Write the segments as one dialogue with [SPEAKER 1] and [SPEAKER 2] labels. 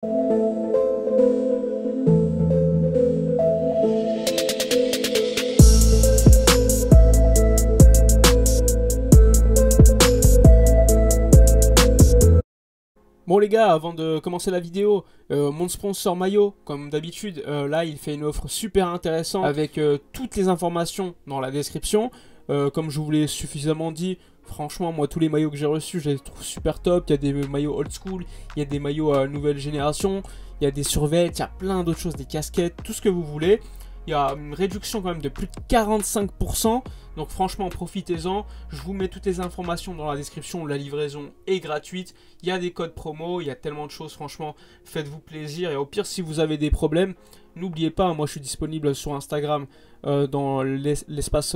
[SPEAKER 1] Bon les gars, avant de commencer la vidéo, mon sponsor Maillot, comme d'habitude, là il fait une offre super intéressante avec toutes les informations dans la description. Comme je vous l'ai suffisamment dit, franchement moi tous les maillots que j'ai reçus, je les trouve super top. Il y a des maillots old school, il y a des maillots nouvelle génération, il y a des survêtements, il y a plein d'autres choses, des casquettes, tout ce que vous voulez. Il y a une réduction quand même de plus de 45%, donc franchement profitez-en. Je vous mets toutes les informations dans la description, la livraison est gratuite. Il y a des codes promo, il y a tellement de choses, franchement faites-vous plaisir. Et au pire si vous avez des problèmes, n'oubliez pas, moi je suis disponible sur Instagram dans l'espace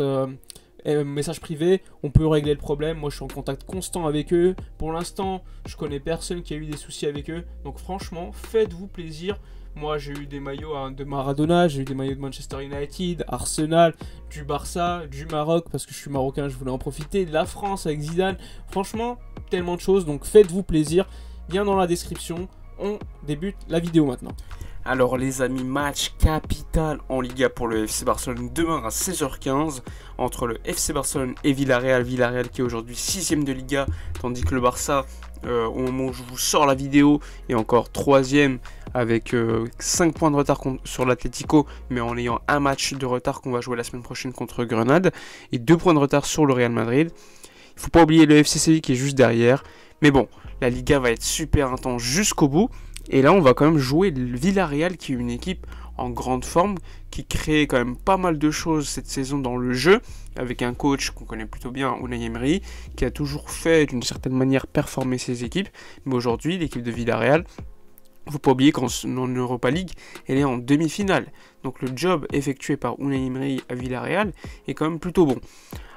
[SPEAKER 1] message privé. On peut régler le problème, moi je suis en contact constant avec eux. Pour l'instant je connais personne qui a eu des soucis avec eux, donc franchement faites-vous plaisir. Moi j'ai eu des maillots de Maradona, j'ai eu des maillots de Manchester United, Arsenal, du Barça, du Maroc parce que je suis marocain, je voulais en profiter, de la France avec Zidane. Franchement, tellement de choses, donc faites-vous plaisir. Bien dans la description, on débute la vidéo maintenant.
[SPEAKER 2] Alors les amis, match capital en Liga pour le FC Barcelone demain à 16h15 entre le FC Barcelone et Villarreal. Villarreal qui est aujourd'hui 6ème de Liga, tandis que le Barça, au moment où je vous sors la vidéo, est encore 3ème avec 5 points de retard sur l'Atlético, mais en ayant un match de retard qu'on va jouer la semaine prochaine contre Grenade, et 2 points de retard sur le Real Madrid. Il ne faut pas oublier le FC Séville qui est juste derrière, mais bon, la Liga va être super intense jusqu'au bout. Et là, on va quand même jouer le Villarreal, qui est une équipe en grande forme, qui crée quand même pas mal de choses cette saison dans le jeu, avec un coach qu'on connaît plutôt bien, Unai Emery, qui a toujours fait d'une certaine manière performer ses équipes. Mais aujourd'hui, l'équipe de Villarreal, il ne faut pas oublier qu'en Europa League, elle est en demi-finale. Donc le job effectué par Unai Emery à Villarreal est quand même plutôt bon.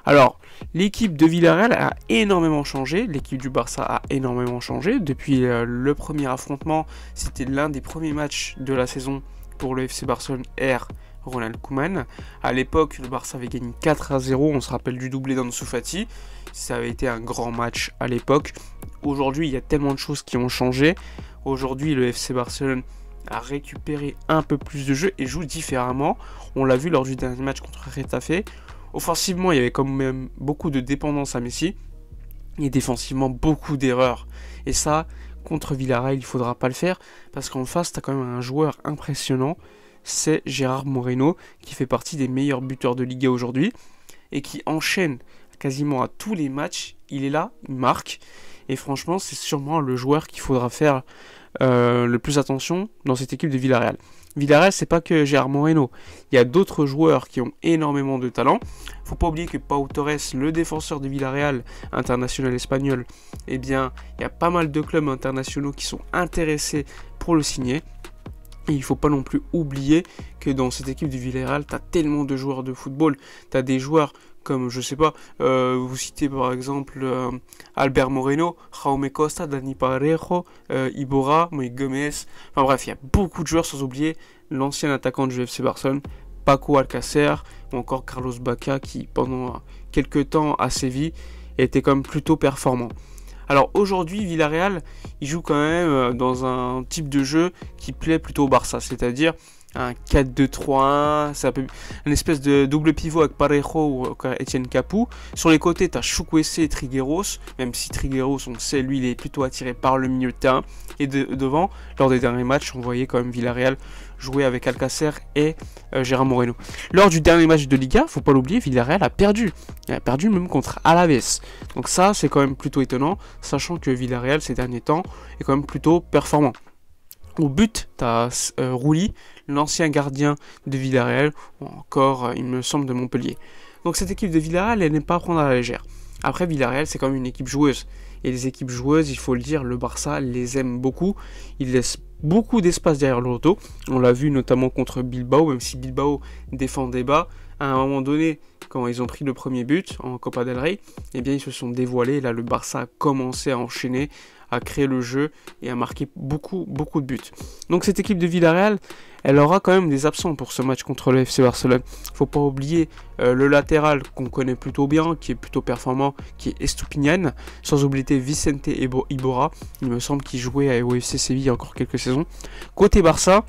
[SPEAKER 2] Alors, l'équipe de Villarreal a énormément changé, l'équipe du Barça a énormément changé. Depuis le premier affrontement, c'était l'un des premiers matchs de la saison pour le FC Barcelone R. Ronald Koeman. À l'époque, le Barça avait gagné 4-0, on se rappelle du doublé d'Ansu Fati. Ça avait été un grand match à l'époque. Aujourd'hui, il y a tellement de choses qui ont changé. Aujourd'hui, le FC Barcelone a récupéré un peu plus de jeu et joue différemment. On l'a vu lors du dernier match contre Getafe. Offensivement, il y avait quand même beaucoup de dépendance à Messi. Et défensivement, beaucoup d'erreurs. Et ça, contre Villarreal, il ne faudra pas le faire. Parce qu'en face, tu as quand même un joueur impressionnant. C'est Gérard Moreno, qui fait partie des meilleurs buteurs de Liga aujourd'hui. Et qui enchaîne quasiment à tous les matchs. Il est là, il marque. Et franchement, c'est sûrement le joueur qu'il faudra faire le plus attention dans cette équipe de Villarreal. Villarreal, c'est pas que Gérard Moreno. Il y a d'autres joueurs qui ont énormément de talent. Faut pas oublier que Pau Torres, le défenseur de Villarreal, international espagnol, eh bien, il y a pas mal de clubs internationaux qui sont intéressés pour le signer. Et il ne faut pas non plus oublier que dans cette équipe du Villarreal, tu as tellement de joueurs de football. Tu as des joueurs comme, je sais pas, vous citez par exemple Albert Moreno, Jaume Costa, Dani Parejo, Iborra, Moïse Gomez. Enfin bref, il y a beaucoup de joueurs, sans oublier l'ancien attaquant du FC Barcelone, Paco Alcácer, ou encore Carlos Bacca, qui pendant quelques temps à Séville était quand même plutôt performant. Alors aujourd'hui, Villarreal, il joue quand même dans un type de jeu qui plaît plutôt au Barça, c'est-à-dire un 4-2-3-1, c'est une espèce de double pivot avec Parejo ou Etienne Capou. Sur les côtés, tu as Chukwueze et Trigueros, même si Trigueros, on le sait, lui, il est plutôt attiré par le milieu de terrain. Et devant, lors des derniers matchs, on voyait quand même Villarreal jouer avec Alcácer et Gérard Moreno. Lors du dernier match de Liga, faut pas l'oublier, Villarreal a perdu. Il a perdu même contre Alaves. Donc ça, c'est quand même plutôt étonnant, sachant que Villarreal, ces derniers temps, est quand même plutôt performant. Au but, tu as Rulli, l'ancien gardien de Villarreal, ou encore, il me semble, de Montpellier. Donc cette équipe de Villarreal, elle n'est pas à prendre à la légère. Après, Villarreal, c'est quand même une équipe joueuse. Et les équipes joueuses, il faut le dire, le Barça les aime beaucoup. Il laisse beaucoup d'espace derrière le dos. On l'a vu notamment contre Bilbao, même si Bilbao défendait bas. À un moment donné, quand ils ont pris le premier but en Copa del Rey, eh bien ils se sont dévoilés. Là, le Barça a commencé à enchaîner à créer le jeu et à marquer beaucoup de buts. Donc cette équipe de Villarreal, elle aura quand même des absents pour ce match contre le FC Barcelone. Faut pas oublier le latéral qu'on connaît plutôt bien, qui est plutôt performant, qui est Estupiñán, sans oublier Vicente Iborra, il me semble qu'il jouait au FC Séville il y a encore quelques saisons. Côté Barça,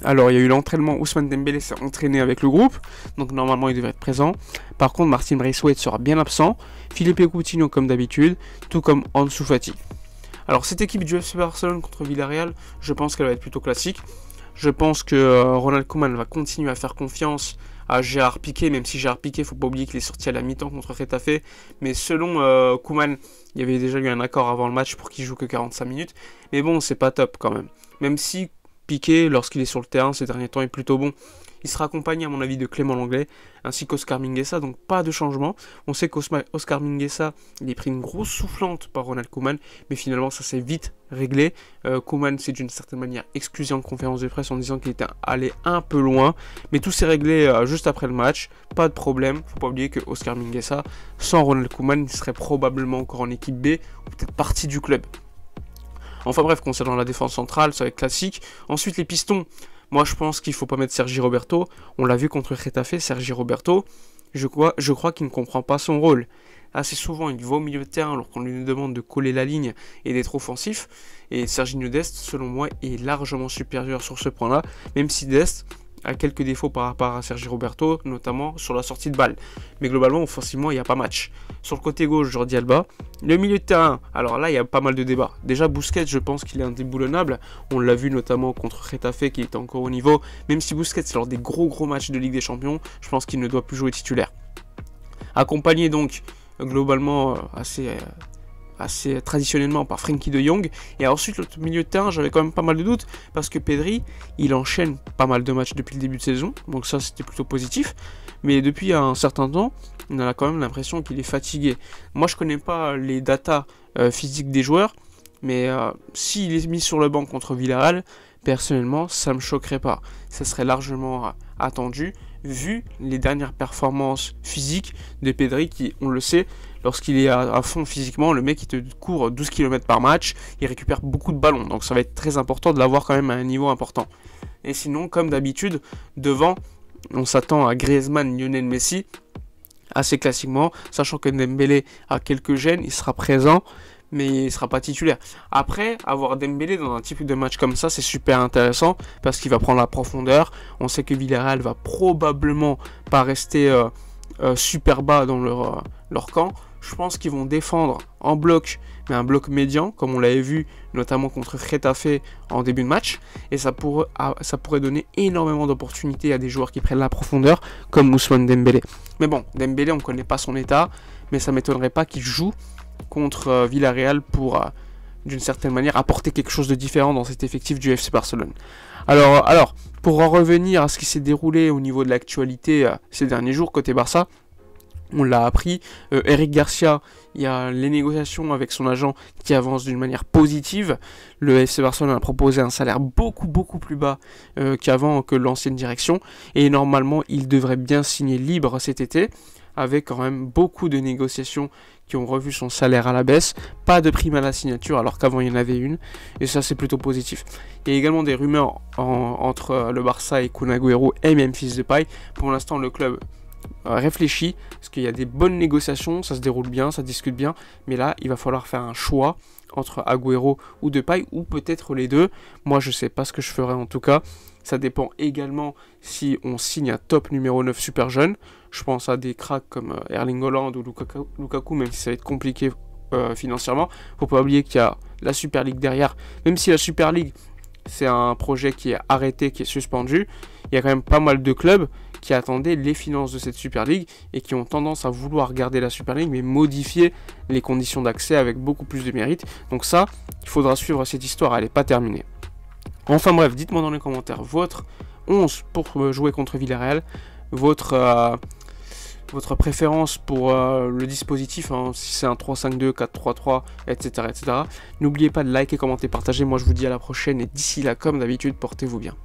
[SPEAKER 2] alors il y a eu l'entraînement, Ousmane Dembélé s'est entraîné avec le groupe, donc normalement il devrait être présent. Par contre Martin Braithwaite sera bien absent, Philippe Coutinho comme d'habitude, tout comme Ansu Fati. Alors cette équipe du FC Barcelone contre Villarreal, je pense qu'elle va être plutôt classique. Je pense que Ronald Koeman va continuer à faire confiance à Gérard Piqué, même si Gérard Piqué, faut pas oublier qu'il est sorti à la mi-temps contre Getafe, mais selon Koeman, il y avait déjà eu un accord avant le match pour qu'il joue que 45 minutes, mais bon, c'est pas top quand même. Même si Piqué, lorsqu'il est sur le terrain ces derniers temps, est plutôt bon. Il sera accompagné à mon avis de Clément Lenglet ainsi qu'Oscar Mingueza, donc pas de changement. On sait qu'Oscar Mingueza, il est pris une grosse soufflante par Ronald Koeman, mais finalement ça s'est vite réglé. Koeman s'est d'une certaine manière excusé en conférence de presse en disant qu'il était allé un peu loin, mais tout s'est réglé juste après le match, pas de problème. Faut pas oublier que Oscar Mingueza, sans Ronald Koeman, il serait probablement encore en équipe B ou peut-être parti du club. Enfin bref, concernant la défense centrale, ça va être classique. Ensuite les pistons, moi je pense qu'il ne faut pas mettre Sergi Roberto. On l'a vu contre Getafe, Sergi Roberto, je crois qu'il ne comprend pas son rôle. Assez souvent il va au milieu de terrain alors qu'on lui demande de coller la ligne et d'être offensif. Et Serginho Dest, selon moi, est largement supérieur sur ce point-là, même si Dest a quelques défauts par rapport à Sergi Roberto, notamment sur la sortie de balle. Mais globalement, offensivement, il n'y a pas match. Sur le côté gauche, Jordi Alba. Le milieu de terrain, alors là, il y a pas mal de débats. Déjà, Busquets, je pense qu'il est indéboulonnable. On l'a vu notamment contre Getafe, qui était encore au niveau. Même si Busquets, lors des gros matchs de Ligue des Champions, je pense qu'il ne doit plus jouer titulaire. Accompagné donc, globalement, assez traditionnellement par Frenkie de Jong. Et ensuite, le milieu de terrain, j'avais quand même pas mal de doutes parce que Pedri, il enchaîne pas mal de matchs depuis le début de saison, donc ça c'était plutôt positif. Mais depuis un certain temps, on a quand même l'impression qu'il est fatigué. Moi, je connais pas les datas physiques des joueurs, mais s'il est mis sur le banc contre Villarreal, personnellement, ça me choquerait pas. Ça serait largement attendu, vu les dernières performances physiques de Pedri, qui, on le sait, lorsqu'il est à fond physiquement, le mec il te court 12 km par match, il récupère beaucoup de ballons, donc ça va être très important de l'avoir quand même à un niveau important. Et sinon, comme d'habitude, devant, on s'attend à Griezmann, Lionel Messi, assez classiquement, sachant que Dembélé a quelques gênes, il sera présent, mais il ne sera pas titulaire. Après, avoir Dembélé dans un type de match comme ça, c'est super intéressant, parce qu'il va prendre la profondeur. On sait que Villarreal va probablement pas rester super bas dans leur camp. Je pense qu'ils vont défendre en bloc, mais un bloc médian, comme on l'avait vu notamment contre Getafe en début de match. Et ça pourrait donner énormément d'opportunités à des joueurs qui prennent la profondeur, comme Ousmane Dembélé. Mais bon, Dembélé, on ne connaît pas son état, mais ça ne m'étonnerait pas qu'il joue contre Villarreal pour, d'une certaine manière, apporter quelque chose de différent dans cet effectif du FC Barcelone. Alors, pour en revenir à ce qui s'est déroulé au niveau de l'actualité ces derniers jours, côté Barça, on l'a appris, Eric Garcia, il y a les négociations avec son agent qui avancent d'une manière positive. Le FC Barcelone a proposé un salaire beaucoup plus bas qu'avant, que l'ancienne direction. Et normalement, il devrait bien signer libre cet été, avec quand même beaucoup de négociations qui ont revu son salaire à la baisse. Pas de prime à la signature, alors qu'avant il y en avait une. Et ça, c'est plutôt positif. Il y a également des rumeurs entre le Barça et Kun Agüero et Memphis Depay. Pour l'instant, le club réfléchit, parce qu'il y a des bonnes négociations, ça se déroule bien, ça discute bien, mais là il va falloir faire un choix entre Agüero ou Depay, ou peut-être les deux. Moi je sais pas ce que je ferai en tout cas. Ça dépend également si on signe un top numéro 9 super jeune. Je pense à des cracks comme Erling Haaland ou Lukaku, même si ça va être compliqué financièrement. Faut pas oublier qu'il y a la Super League derrière, même si la Super League c'est un projet qui est arrêté, qui est suspendu, il y a quand même pas mal de clubs qui attendaient les finances de cette Super League et qui ont tendance à vouloir garder la Super League mais modifier les conditions d'accès avec beaucoup plus de mérite. Donc ça, il faudra suivre cette histoire, elle n'est pas terminée. Enfin bref, dites-moi dans les commentaires votre 11 pour jouer contre Villarreal, votre préférence pour le dispositif, hein, si c'est un 3-5-2, 4-3-3, etc. N'oubliez pas de liker, commenter, partager. Moi je vous dis à la prochaine et d'ici là, comme d'habitude, portez-vous bien.